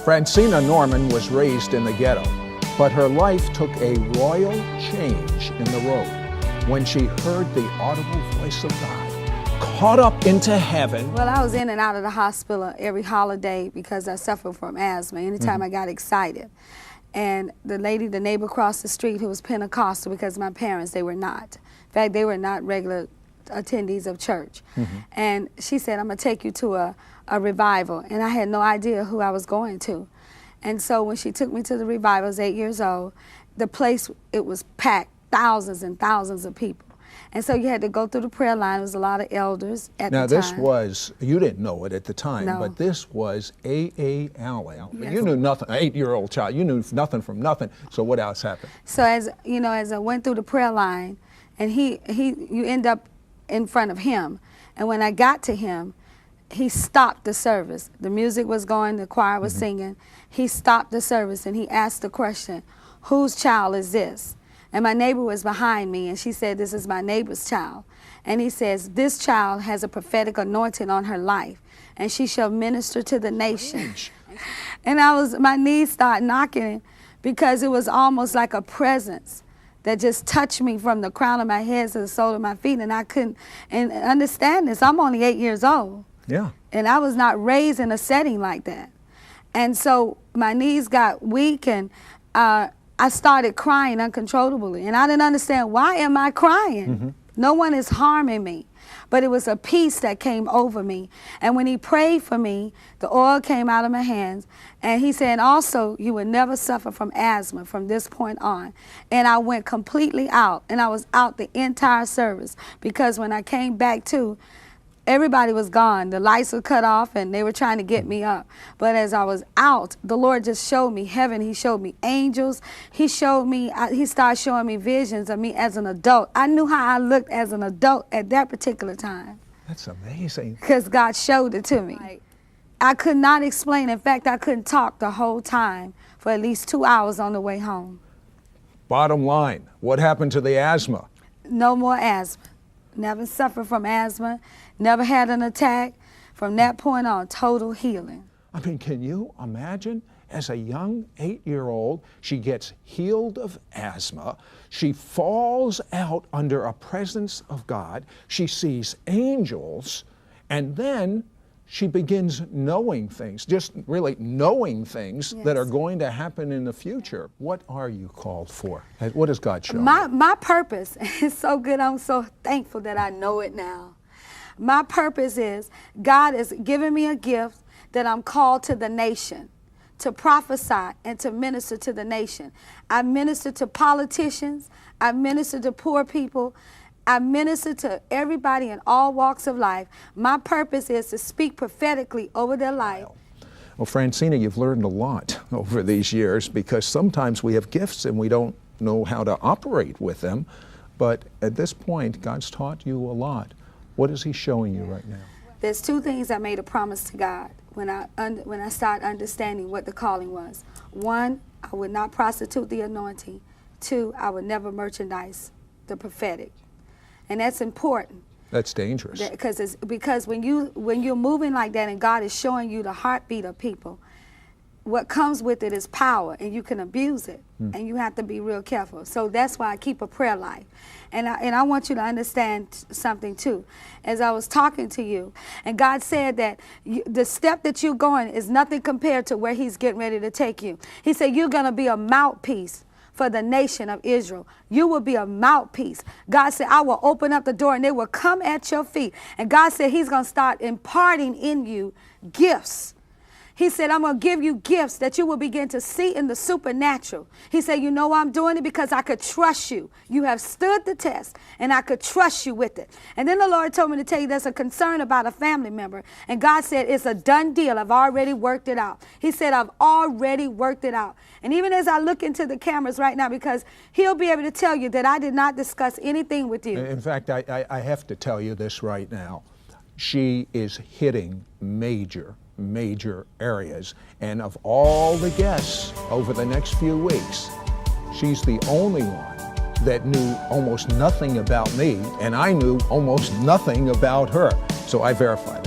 Francina Norman was raised in the ghetto, but her life took a royal change in the road when she heard the audible voice of God, caught up into heaven. Well, I was in and out of the hospital every holiday because I suffer from asthma anytime I got excited. And the neighbor across the street who was Pentecostal, because my parents, they were not. In fact, they were not regular attendees of church. And she said, I'm going to take you to a revival. And I had no idea who I was going to. And so when she took me to the revival, I was 8 years old, the place, it was packed, thousands and thousands of people. And so you had to go through the prayer line. There was a lot of elders at the time. Now this was, you didn't know it at the time, No. but this was AALL. Yes. You knew nothing, an 8-year-old child, you knew nothing from nothing. So what else happened? So as you know, as I went through the prayer line, and you end up in front of him. And when I got to him, he stopped the service. The music was going, the choir was singing. He stopped the service and he asked the question, whose child is this? And my neighbor was behind me, and she said, this is my neighbor's child. And he says, this child has a prophetic anointing on her life, and she shall minister to the nation. And my knees started knocking because it was almost like a presence that just touched me from the crown of my head to the sole of my feet, and I couldn't understand this. I'm only 8 years old. Yeah. And I was not raised in a setting like that. And so my knees got weak, and I started crying uncontrollably. And I didn't understand, why am I crying? No one is harming me. But it was a peace that came over me. And when he prayed for me, the oil came out of my hands. And he said, also, you will never suffer from asthma from this point on. And I went completely out. And I was out the entire service. Because when I came back to, everybody was gone. The lights were cut off and they were trying to get me up. But as I was out, the Lord just showed me heaven. He showed me angels. He started showing me visions of me as an adult. I knew how I looked as an adult at that particular time. That's amazing. Because God showed it to me. I could not explain. In fact, I couldn't talk the whole time for at least 2 hours on the way home. Bottom line, what happened to the asthma? No more asthma. Never suffered from asthma, never had an attack. From that point on, total healing. I mean, can you imagine? As a young 8-year-old, she gets healed of asthma. She falls out under a presence of God. She sees angels, and then she begins knowing things, just really knowing things that are going to happen in the future. What are you called for? What has God shown you? My purpose is so good. I'm so thankful that I know it now. My purpose is God has given me a gift that I'm called to the nation, to prophesy and to minister to the nation. I minister to politicians. I minister to poor people. I minister to everybody in all walks of life. My purpose is to speak prophetically over their life. Well, Francina, you've learned a lot over these years, because sometimes we have gifts and we don't know how to operate with them. But at this point, God's taught you a lot. What is he showing you right now? There's two things I made a promise to God when I started understanding what the calling was. One, I would not prostitute the anointing. Two, I would never merchandise the prophetic. And that's important. That's dangerous. Because when you're moving like that and God is showing you the heartbeat of people, what comes with it is power, and you can abuse it, and you have to be real careful. So that's why I keep a prayer life. And I want you to understand something too. As I was talking to you, and God said that the step that you're going is nothing compared to where he's getting ready to take you. He said you're going to be a mouthpiece for the nation of Israel. You will be a mouthpiece. God said, I will open up the door and they will come at your feet. And God said he's going to start imparting in you gifts. He said, I'm going to give you gifts that you will begin to see in the supernatural. He said, you know why I'm doing it? Because I could trust you. You have stood the test, and I could trust you with it. And then the Lord told me to tell you there's a concern about a family member. And God said, it's a done deal. I've already worked it out. He said, I've already worked it out. And even as I look into the cameras right now, because he'll be able to tell you that I did not discuss anything with you. In fact, I have to tell you this right now. She is hitting major areas. And of all the guests over the next few weeks, she's the only one that knew almost nothing about me, and I knew almost nothing about her. So I verified it.